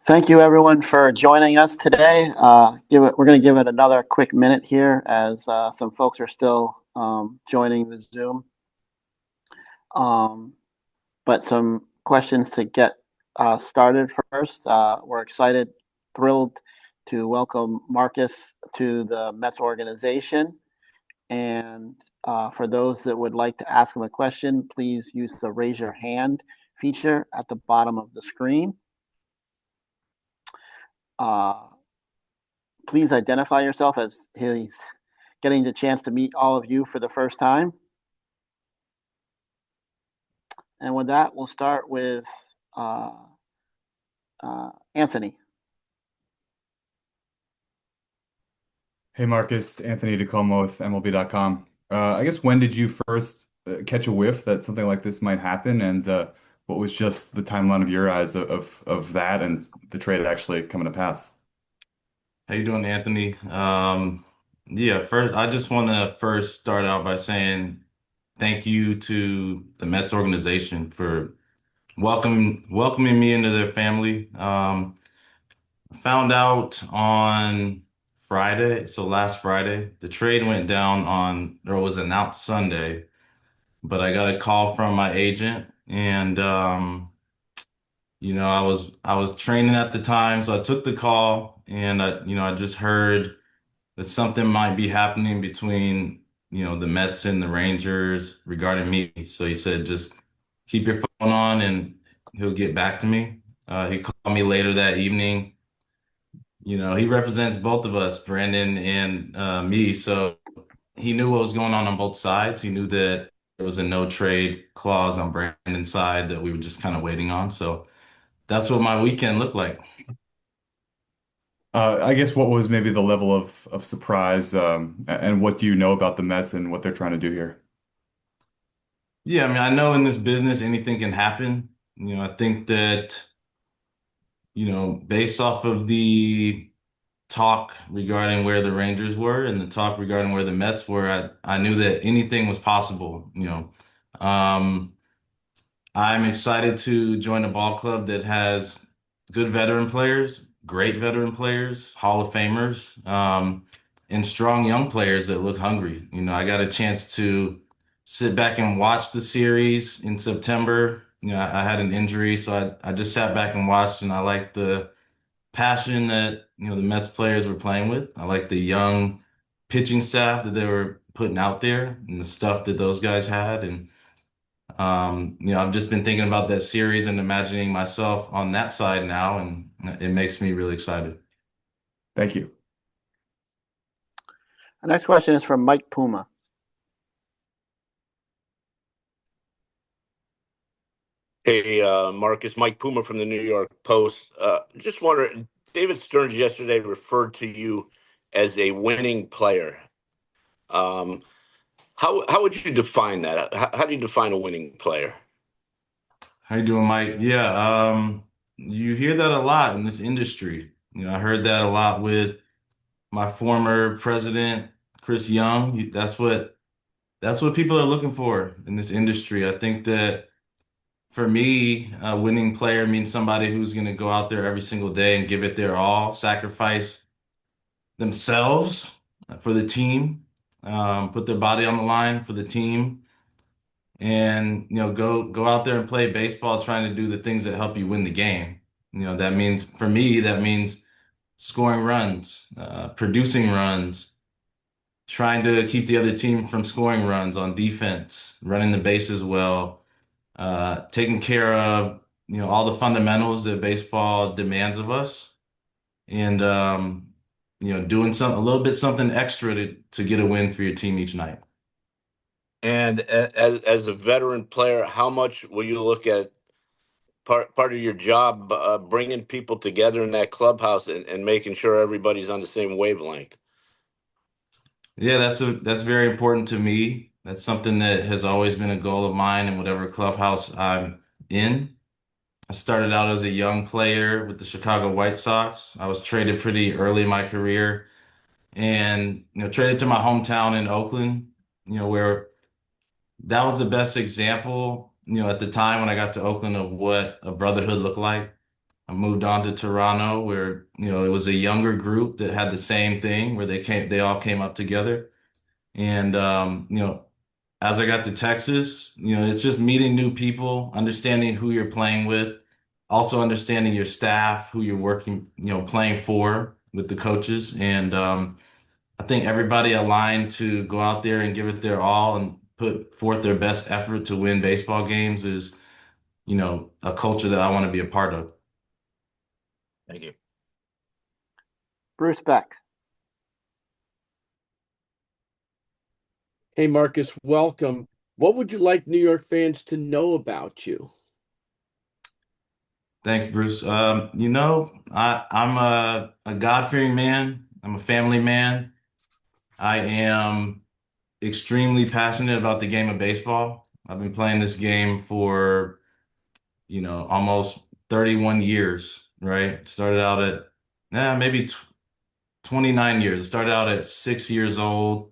Thank you, everyone, for joining us today. We're going to give it another quick minute here as some folks are still joining the Zoom. But some questions to get started first. We're excited, thrilled to welcome Marcus to the Mets organization. And for those that would like to ask him a question, please use the raise your hand feature at the bottom of the screen. Please identify yourself as he's getting the chance to meet all of you for the first time. And with that, we'll start with Anthony. Hey Marcus, Anthony DeComo with MLB.com. I guess when did you first catch a whiff that something like this might happen, and what was just the timeline of your eyes of that and the trade actually coming to pass? How you doing, Anthony? Yeah, first, I just want to first start out by saying thank you to the Mets organization for welcoming me into their family. Found out on Friday, so last Friday, the trade went down or was announced Sunday, but I got a call from my agent, and I was training at the time, so I took the call, and I just heard that something might be happening between, the Mets and the Rangers regarding me. So he said, just keep your phone on and he'll get back to me. He called me later that evening. He represents both of us, Brandon and me. So he knew what was going on both sides. He knew that there was a no trade clause on Brandon's side that we were just kind of waiting on. So that's what my weekend looked like. I guess what was maybe the level of surprise, and what do you know about the Mets and what they're trying to do here? Yeah, I mean, I know in this business anything can happen. I think that, based off of the talk regarding where the Rangers were and the talk regarding where the Mets were, I knew that anything was possible. Um, I'm excited to join a ball club that has good veteran players, great veteran players, Hall of Famers, and strong young players that look hungry. I got a chance to sit back and watch the series in September. I had an injury, so I just sat back and watched, and I liked the passion that, the Mets players were playing with. I liked the young pitching staff that they were putting out there and the stuff that those guys had. And I've just been thinking about that series and imagining myself on that side now, and it makes me really excited. Thank you. The next question is from Mike Puma. Hey, Marcus, Mike Puma from the New York Post. Just wondering, David Stearns yesterday referred to you as a winning player. Um, how would you define that? How do you define a winning player? How you doing, Mike? Yeah, you hear that a lot in this industry. I heard that a lot with my former president, Chris Young. That's what people are looking for in this industry. I think that for me, a winning player means somebody who's going to go out there every single day and give it their all, sacrifice themselves for the team, put their body on the line for the team, and go out there and play baseball, trying to do the things that help you win the game. That means for me, that means scoring runs, producing runs, trying to keep the other team from scoring runs on defense, running the bases well, taking care of all the fundamentals that baseball demands of us, and doing a little bit something extra to get a win for your team each night. And as a veteran player, how much will you look at part of your job bringing people together in that clubhouse and making sure everybody's on the same wavelength? Yeah, that's very important to me. That's something that has always been a goal of mine in whatever clubhouse I'm in. I started out as a young player with the Chicago White Sox. I was traded pretty early in my career and traded to my hometown in Oakland, where that was the best example, at the time when I got to Oakland of what a brotherhood looked like. I moved on to Toronto where, it was a younger group that had the same thing where they all came up together. And, as I got to Texas, it's just meeting new people, understanding who you're playing with, also understanding your staff, who you're working, playing for with the coaches. And, I think everybody aligned to go out there and give it their all and put forth their best effort to win baseball games is, a culture that I want to be a part of. Thank you. Bruce Beck. Hey, Marcus, welcome. What would you like New York fans to know about you? Thanks, Bruce. I'm a God-fearing man. I'm a family man. I am extremely passionate about the game of baseball. I've been playing this game for, almost 31 years, right? Started out at, maybe 29 years. Started out at 6 years old.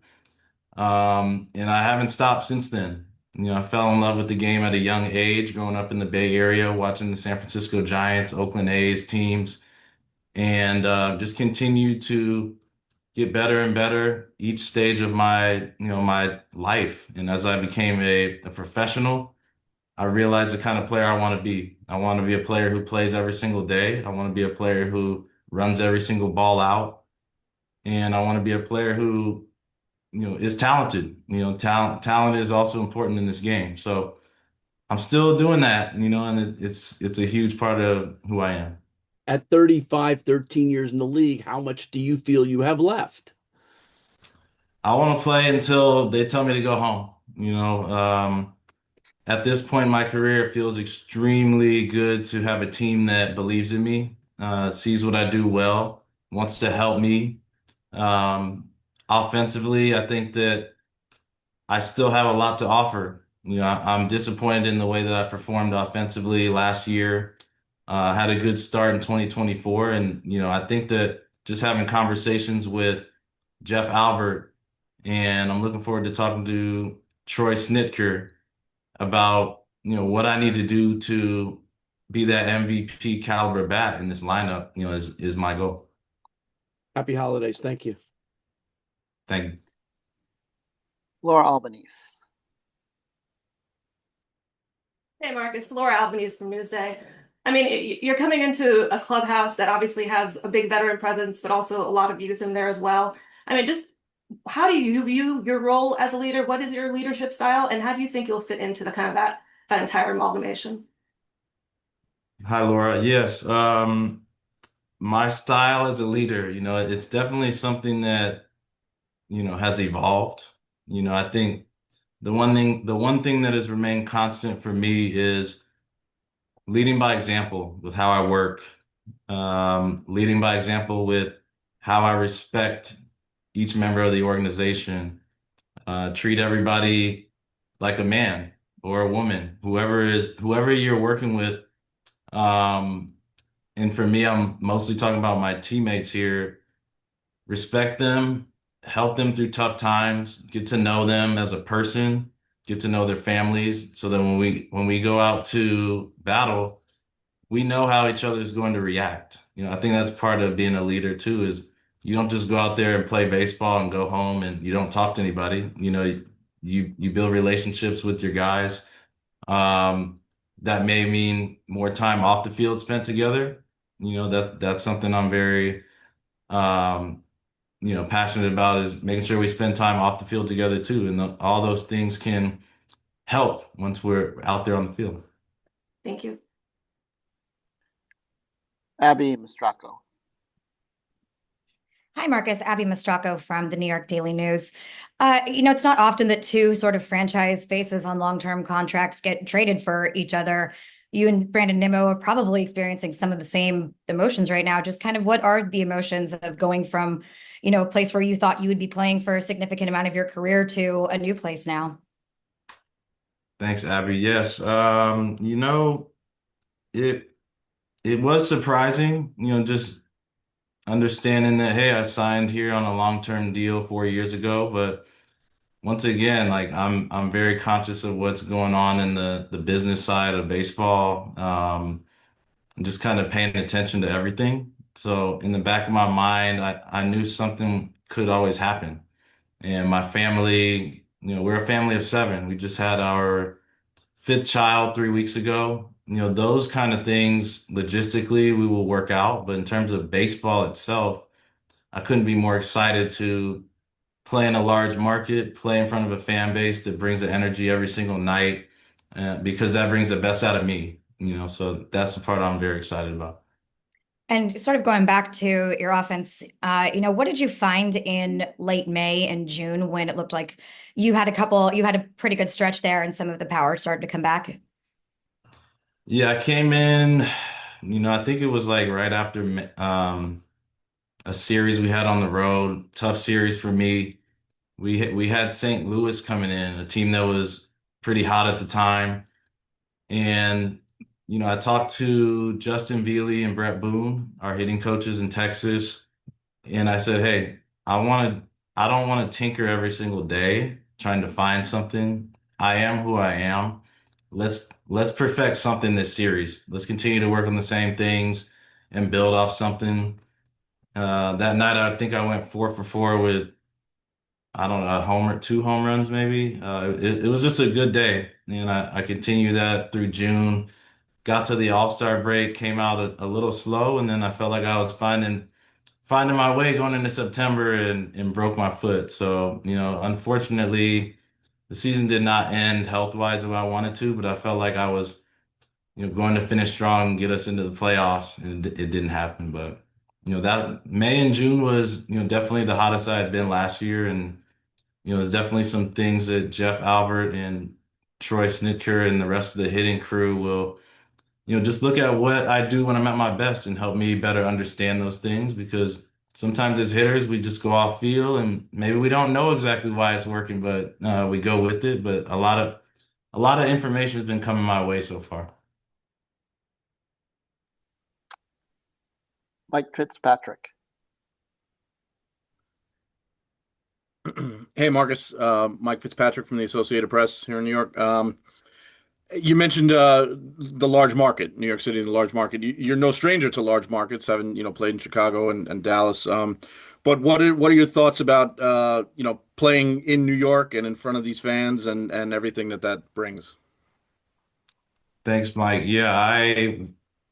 And I haven't stopped since then. I fell in love with the game at a young age, growing up in the Bay Area, watching the San Francisco Giants, Oakland A's teams, and just continue to get better and better each stage of my life. And as I became a professional, I realized the kind of player I want to be. I want to be a player who plays every single day. I want to be a player who runs every single ball out. And I want to be a player who, is talented. Talent is also important in this game. So I'm still doing that, and it's a huge part of who I am. At 35, 13 years in the league, how much do you feel you have left? I want to play until they tell me to go home. At this point in my career, it feels extremely good to have a team that believes in me, sees what I do well, wants to help me. Um, Offensively, I think that I still have a lot to offer. I'm disappointed in the way that I performed offensively last year. Had a good start in 2024, and I think that just having conversations with Jeff Albert, and I'm looking forward to talking to Troy Snitker about what I need to do to be that MVP caliber bat in this lineup. Is my goal. Happy holidays. Thank you. Thank you. Laura Albanese. Hey, Marcus, Laura Albanese from Newsday. I mean, you're coming into a clubhouse that obviously has a big veteran presence, but also a lot of youth in there as well. I mean, just how do you view your role as a leader? What is your leadership style, and how do you think you'll fit into the kind of that entire amalgamation? Hi, Laura. Yes. My style as a leader, it's definitely something that, has evolved. I think the one thing that has remained constant for me is leading by example with how I work, leading by example with how I respect each member of the organization, treat everybody like a man or a woman, whoever you're working with. Um, and for me, I'm mostly talking about my teammates here. Respect them, help them through tough times, get to know them as a person, get to know their families, so that when we go out to battle, we know how each other is going to react. I think that's part of being a leader too, is you don't just go out there and play baseball and go home and you don't talk to anybody. You build relationships with your guys. Um, that may mean more time off the field spent together. That's something I'm very um, passionate about, is making sure we spend time off the field together too. And all those things can help once we're out there on the field. Thank you. Abby Mastracco. Hi, Marcus. Abby Mastracco from the New York Daily News. It's not often that two sort of franchise faces on long-term contracts get traded for each other. You and Brandon Nimmo are probably experiencing some of the same emotions right now. Just kind of what are the emotions of going from, a place where you thought you would be playing for a significant amount of your career to a new place now? Thanks, Abby. Yes. It it was surprising, just understanding that, hey, I signed here on a long-term deal 4 years ago, but once again, like I'm very conscious of what's going on in the business side of baseball. and just kind of paying attention to everything. So in the back of my mind, I knew something could always happen. And my family, we're a family of seven. We just had our fifth child 3 weeks ago. Those kind of things logistically we will work out. But in terms of baseball itself, I couldn't be more excited to play in a large market, play in front of a fan base that brings the energy every single night, because that brings the best out of me. So that's the part I'm very excited about. And sort of going back to your offense, what did you find in late May and June when it looked like you had a pretty good stretch there and some of the power started to come back? Yeah, I came in, I think it was like right after a series we had on the road, tough series for me. We had St. Louis coming in, a team that was pretty hot at the time. And, I talked to Justin Veely and Brett Boone, our hitting coaches in Texas, and I said, hey, I don't want to tinker every single day trying to find something. I am who I am. Let's perfect something this series. Let's continue to work on the same things and build off something. That night, I think I went 4 for 4 with, I don't know, two home runs maybe. It was just a good day, and I continued that through June. Got to the All-Star break, came out a little slow, and then I felt like I was finding my way going into September and broke my foot. So, unfortunately, the season did not end health-wise the way I wanted to, but I felt like I was, going to finish strong and get us into the playoffs, and it didn't happen. But, that May and June was, definitely the hottest I had been last year. And, there's definitely some things that Jeff Albert and Troy Snitker and the rest of the hitting crew will, just look at what I do when I'm at my best and help me better understand those things, because sometimes as hitters, we just go off field and maybe we don't know exactly why it's working, but we go with it. But a lot of information has been coming my way so far. Mike Fitzpatrick. Hey, Marcus. Mike Fitzpatrick from the Associated Press here in New York. You mentioned the large market, New York City, the large market. You're no stranger to large markets, having played in Chicago and Dallas. But what are your thoughts about playing in New York and in front of these fans and everything that brings? Thanks, Mike. Yeah,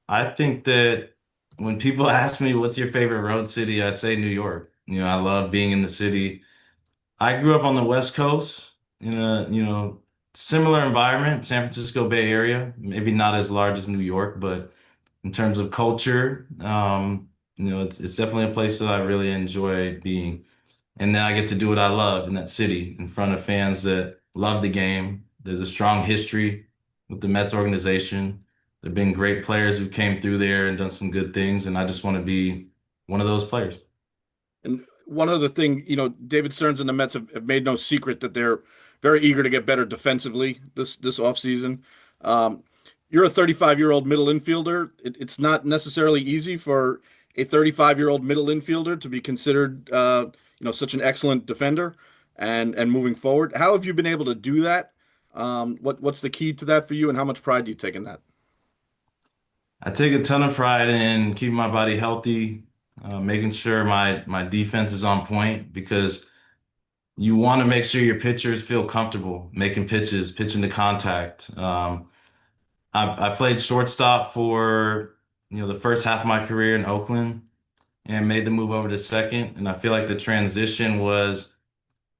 I think that when people ask me what's your favorite road city, I say New York. I love being in the city. I grew up on the West Coast in a, similar environment, San Francisco Bay Area, maybe not as large as New York, but in terms of culture, it's definitely a place that I really enjoy being. And then I get to do what I love in that city in front of fans that love the game. There's a strong history with the Mets organization. There've been great players who came through there and done some good things, and I just want to be one of those players. And one other thing, David Stearns and the Mets have made no secret that they're very eager to get better defensively this offseason. You're a 35-year-old middle infielder. It's not necessarily easy for a 35-year-old middle infielder to be considered, such an excellent defender and moving forward. How have you been able to do that? What's the key to that for you, and how much pride do you take in that? I take a ton of pride in keeping my body healthy, making sure my defense is on point, because you want to make sure your pitchers feel comfortable making pitches, pitching to contact. I played shortstop for the first half of my career in Oakland and made the move over to second, and I feel like the transition was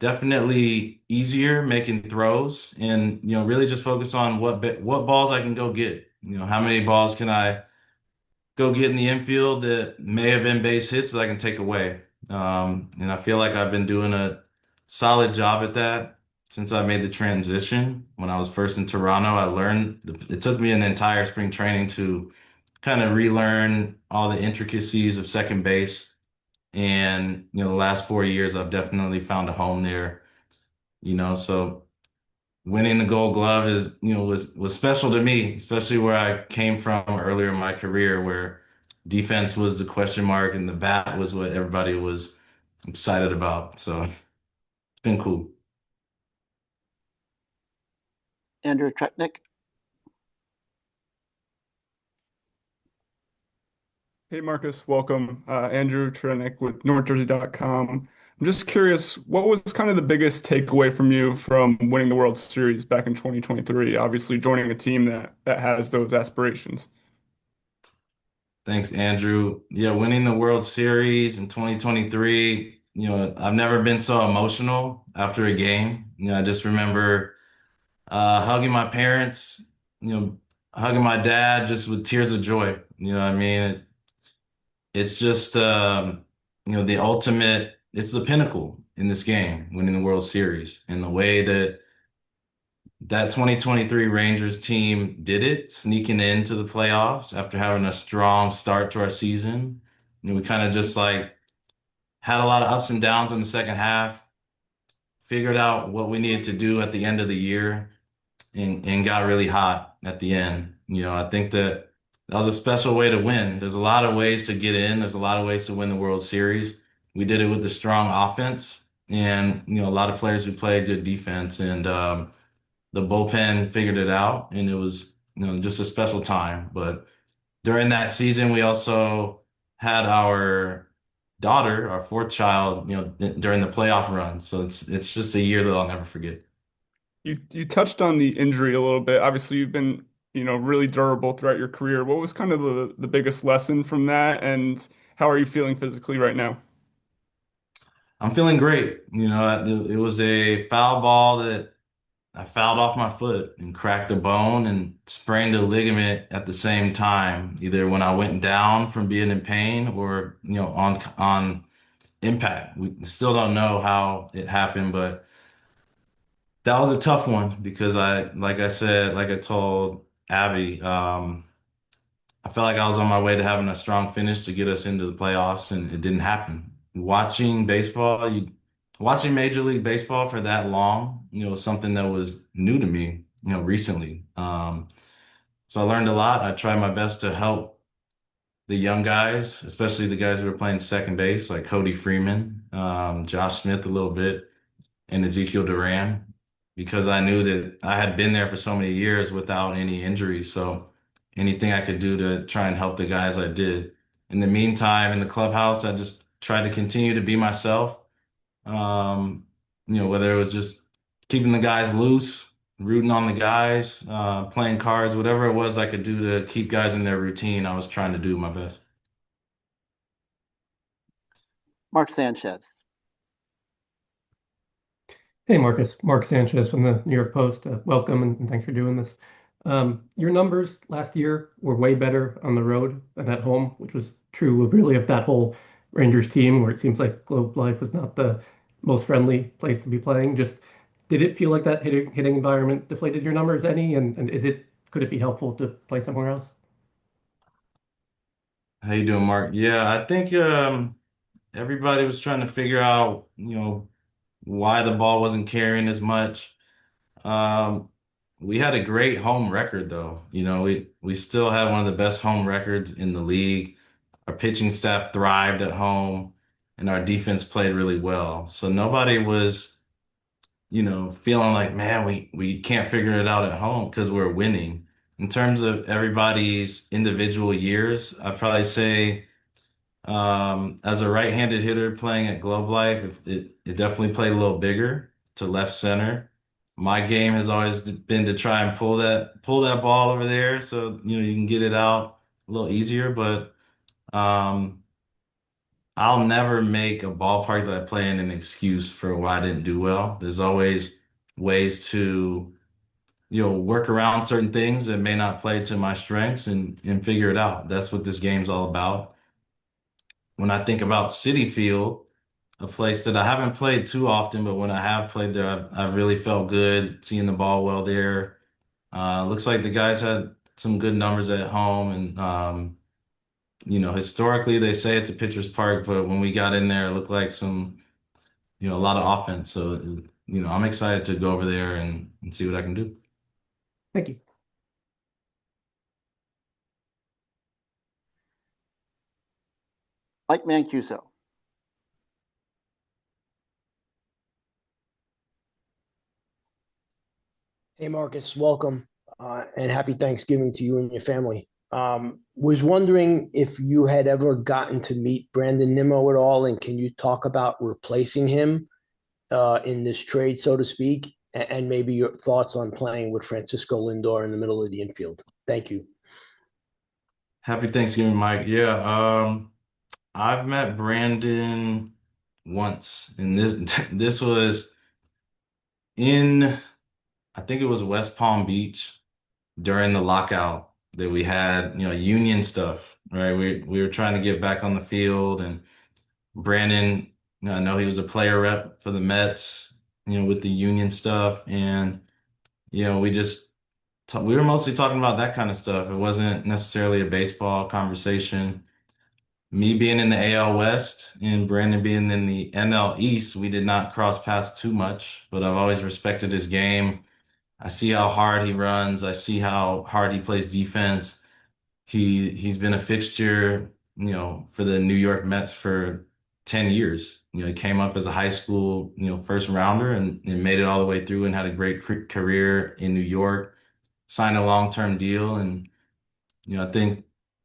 definitely easier making throws and really just focus on what balls I can go get. How many balls can I go get in the infield that may have been base hits that I can take away. And I feel like I've been doing a solid job at that since I made the transition. When I was first in Toronto, it took me an entire spring training to kind of relearn all the intricacies of second base. And, the last 4 years, I've definitely found a home there, so winning the Gold Glove was special to me, especially where I came from earlier in my career, where defense was the question mark and the bat was what everybody was excited about. So it's been cool. Andrew Tretnick. Hey Marcus, welcome. Andrew Trenick with NorthJersey.com. I'm just curious, what was kind of the biggest takeaway from you from winning the World Series back in 2023? Obviously, joining a team that has those aspirations. Thanks, Andrew. Yeah, winning the World Series in 2023, I've never been so emotional after a game. I just remember hugging my parents, you know, hugging my dad just with tears of joy. You know what I mean? It's just, the ultimate, it's the pinnacle in this game, winning the World Series. And the way that 2023 Rangers team did it, sneaking into the playoffs after having a strong start to our season. We kind of just like had a lot of ups and downs in the second half, figured out what we needed to do at the end of the year, and got really hot at the end. I think that was a special way to win. There's a lot of ways to get in. There's a lot of ways to win the World Series. We did it with the strong offense and, a lot of players who played good defense, and the bullpen figured it out, and it was, just a special time. But during that season, we also had our daughter, our fourth child, during the playoff run. So it's just a year that I'll never forget. You touched on the injury a little bit. Obviously, you've been, really durable throughout your career. What was kind of the biggest lesson from that, and how are you feeling physically right now? I'm feeling great. It was a foul ball that I fouled off my foot and cracked a bone and sprained a ligament at the same time, either when I went down from being in pain or, on impact. We still don't know how it happened, but that was a tough one because like I said, like I told Abby, I felt like I was on my way to having a strong finish to get us into the playoffs, and it didn't happen. Watching Major League Baseball for that long, was something that was new to me, recently. So I learned a lot. I tried my best to help the young guys, especially the guys who were playing second base, like Cody Freeman, Josh Smith a little bit, and Ezekiel Duran, because I knew that I had been there for so many years without any injuries. So anything I could do to try and help the guys, I did. In the meantime, in the clubhouse, I just tried to continue to be myself. Um, whether it was just keeping the guys loose, rooting on the guys, playing cards, whatever it was I could do to keep guys in their routine, I was trying to do my best. Mark Sanchez. Hey, Marcus. Mark Sanchez from the New York Post. Welcome and thanks for doing this. Your numbers last year were way better on the road than at home, which was true of really of that whole Rangers team, where it seems like Globe Life was not the most friendly place to be playing. Just did it feel like that hitting environment deflated your numbers any? And could it be helpful to play somewhere else? How you doing, Mark? Yeah, I think everybody was trying to figure out, why the ball wasn't carrying as much. Um, we had a great home record though. We still had one of the best home records in the league. Our pitching staff thrived at home and our defense played really well. So nobody was, feeling like, man, we can't figure it out at home because we're winning. In terms of everybody's individual years, I'd probably say as a right-handed hitter playing at Globe Life, it definitely played a little bigger to left center. My game has always been to try and pull that ball over there so you can get it out a little easier. But um, I'll never make a ballpark that I play in an excuse for why I didn't do well. There's always ways to work around certain things that may not play to my strengths and figure it out. That's what this game's all about. When I think about Citi Field, a place that I haven't played too often, but when I have played there, I've really felt good seeing the ball well there. Looks like the guys had some good numbers at home, and historically they say it's a pitcher's park, but when we got in there, it looked like a lot of offense. So, I'm excited to go over there and see what I can do. Thank you. Mike Mancuso. Hey Marcus, welcome and happy Thanksgiving to you and your family. Was wondering if you had ever gotten to meet Brandon Nimmo at all, and can you talk about replacing him in this trade, so to speak, and maybe your thoughts on playing with Francisco Lindor in the middle of the infield? Thank you. Happy Thanksgiving, Mike. Yeah, I've met Brandon once, and this this was in, I think it was West Palm Beach during the lockout that we had, union stuff, right? We were trying to get back on the field, and Brandon, I know he was a player rep for the Mets, with the union stuff, and we just we were mostly talking about that kind of stuff. It wasn't necessarily a baseball conversation. Me being in the AL West and Brandon being in the NL East, we did not cross paths too much, but I've always respected his game. I see how hard he runs. I see how hard he plays defense. He's been a fixture, for the New York Mets for 10 years. He came up as a high school, first rounder and made it all the way through and had a great career in New York, signed a long-term deal. And, I think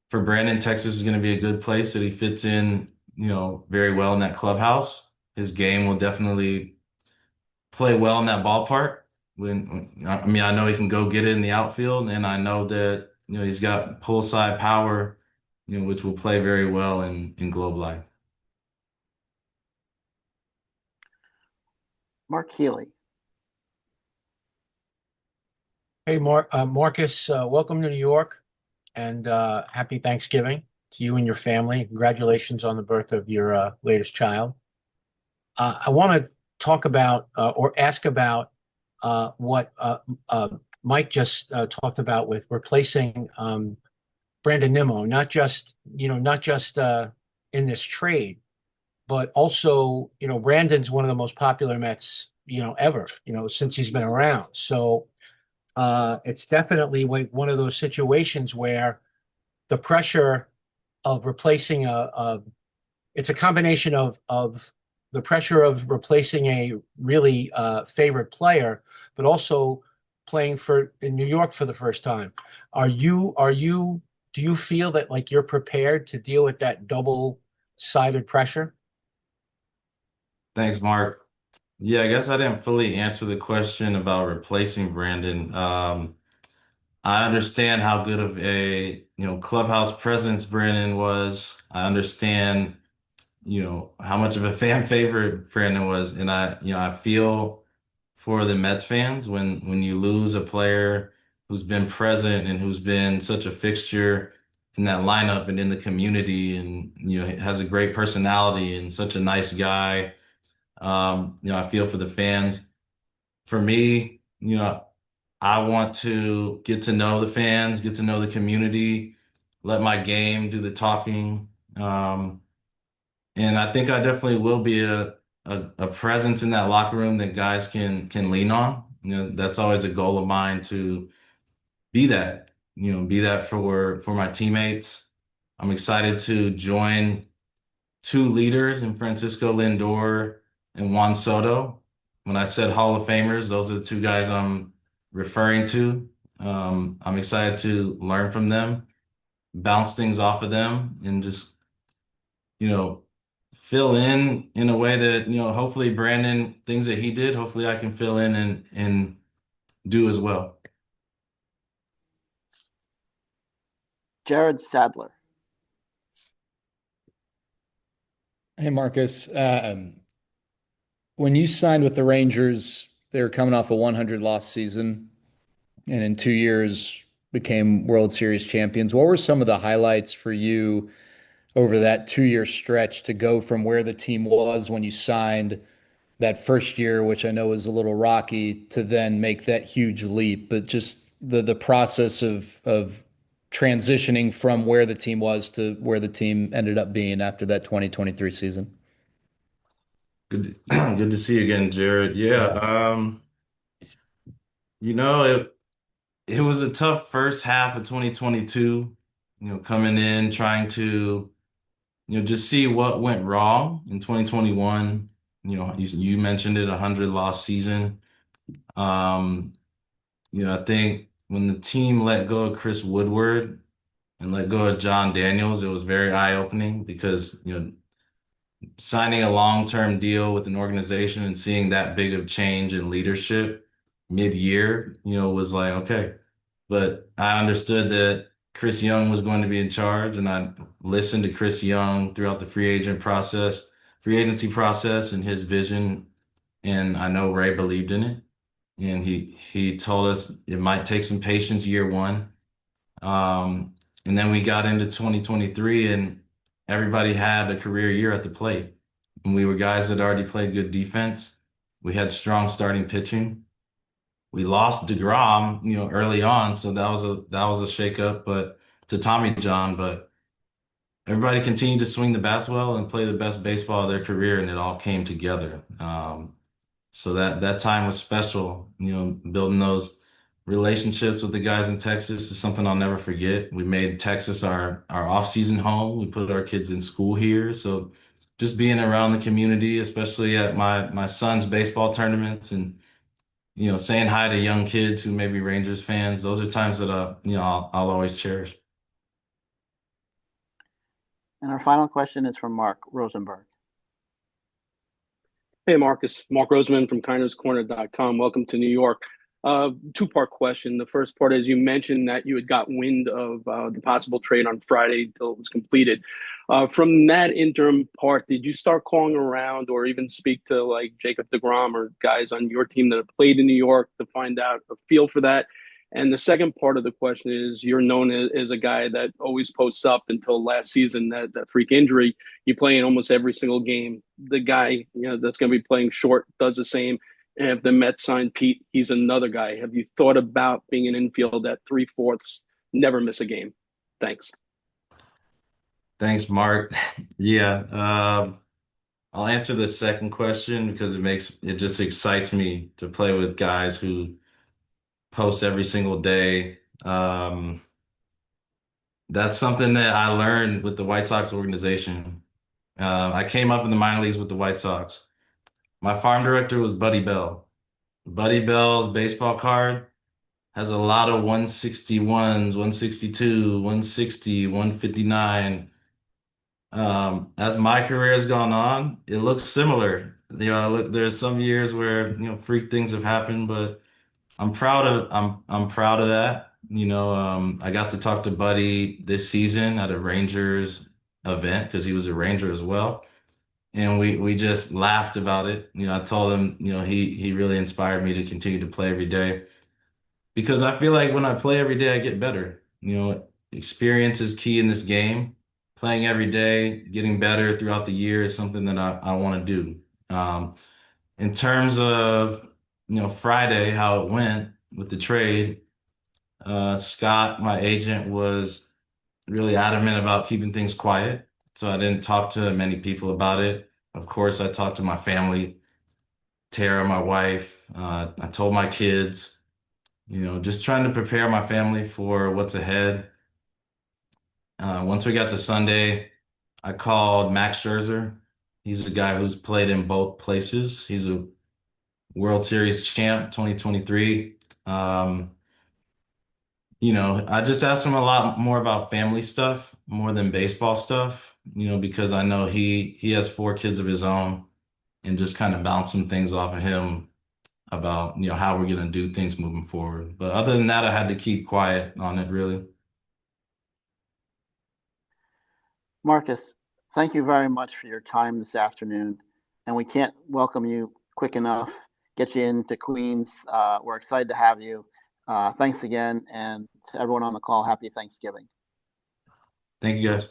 for Brandon, Texas is going to be a good place that he fits in, very well in that clubhouse. His game will definitely play well in that ballpark. I mean, I know he can go get it in the outfield, and I know that he's got pull side power, which will play very well in Globe Life. Mark Healy. Hey, Marcus, welcome to New York, and happy Thanksgiving to you and your family. Congratulations on the birth of your latest child. I want to talk about or ask about what Mike just talked about with replacing Brandon Nimmo, not just in this trade, but also, Brandon's one of the most popular Mets, ever, since he's been around. So it's definitely one of those situations where the pressure of replacing it's a combination of the pressure of replacing a really favorite player, but also playing in New York for the first time. Do you feel that like you're prepared to deal with that double-sided pressure? Thanks, Mark. Yeah, I guess I didn't fully answer the question about replacing Brandon. I understand how good of a, clubhouse presence Brandon was. I understand, how much of a fan favorite Brandon was. And I feel for the Mets fans when you lose a player who's been present and who's been such a fixture in that lineup and in the community and, has a great personality and such a nice guy. I feel for the fans. For me, I want to get to know the fans, get to know the community, let my game do the talking. And I think I definitely will be a presence in that locker room that guys can lean on. That's always a goal of mine to be that, be that for my teammates. I'm excited to join two leaders in Francisco Lindor and Juan Soto. When I said Hall of Famers, those are the two guys I'm referring to. I'm excited to learn from them, bounce things off of them, and just, fill in a way that, hopefully Brandon, things that he did, hopefully I can fill in and do as well. Jared Sadler. Hey, Marcus. When you signed with the Rangers, they were coming off a 100 loss season and in 2 years became World Series champions. What were some of the highlights for you over that 2 year stretch to go from where the team was when you signed that first year, which I know was a little rocky, to then make that huge leap, but just the process of transitioning from where the team was to where the team ended up being after that 2023 season? Good, good to see you again, Jared. Yeah, it was a tough first half of 2022, coming in, trying to, just see what went wrong in 2021. You mentioned it, 100 loss season. I think when the team let go of Chris Woodward, and let go of John Daniels, it was very eye-opening because, signing a long-term deal with an organization and seeing that big of change in leadership mid-year, was like, okay. But I understood that Chris Young was going to be in charge, and I listened to Chris Young throughout the free agency process and his vision. And I know Ray believed in it. And he told us it might take some patience year one. And then we got into 2023 and everybody had a career year at the plate. And we were guys that already played good defense. We had strong starting pitching. We lost DeGrom, early on, so that was a shakeup, but to Tommy John, but everybody continued to swing the bats well and play the best baseball of their career, and it all came together. So that time was special. Building those relationships with the guys in Texas is something I'll never forget. We made Texas our off-season home. We put our kids in school here. So just being around the community, especially at my son's baseball tournaments and saying hi to young kids who may be Rangers fans, those are times that I'll always cherish. And our final question is from Mark Rosenberg. Hey, Marcus. Mark Roseman from KindersCorner.com. Welcome to New York. Two-part question. The first part is you mentioned that you had got wind of the possible trade on Friday until it was completed. From that interim part, did you start calling around or even speak to like Jacob deGrom or guys on your team that have played in New York to find out a feel for that? And the second part of the question is you're known as a guy that always posts up until last season, that freak injury. You play in almost every single game. The guy, that's going to be playing short does the same. And if the Mets signed Pete, he's another guy. Have you thought about being an infield at 3/4, never miss a game? Thanks. Thanks, Mark. Yeah, I'll answer the second question because it just excites me to play with guys who post every single day. That's something that I learned with the White Sox organization. I came up in the minor leagues with the White Sox. My farm director was Buddy Bell. Buddy Bell's baseball card has a lot of 161s, 162, 160, 159. As my career has gone on, it looks similar. There's some years where, freak things have happened, but I'm proud of that. I got to talk to Buddy this season at a Rangers event because he was a Ranger as well. And we just laughed about it. I told him, he really inspired me to continue to play every day because I feel like when I play every day, I get better. Experience is key in this game. Playing every day, getting better throughout the year is something that I want to do. In terms of, Friday, how it went with the trade, Scott, my agent, was really adamant about keeping things quiet. So I didn't talk to many people about it. Of course, I talked to my family, Tara, my wife. I told my kids, just trying to prepare my family for what's ahead. Once we got to Sunday, I called Max Scherzer. He's a guy who's played in both places. He's a World Series champ, 2023. I just asked him a lot more about family stuff, more than baseball stuff, because I know he has 4 kids of his own and just kind of bounce some things off of him about, how we're going to do things moving forward. But other than that, I had to keep quiet on it, really. Marcus, thank you very much for your time this afternoon. And we can't welcome you quick enough, get you into Queens. We're excited to have you. Thanks again. And to everyone on the call, happy Thanksgiving. Thank you, guys.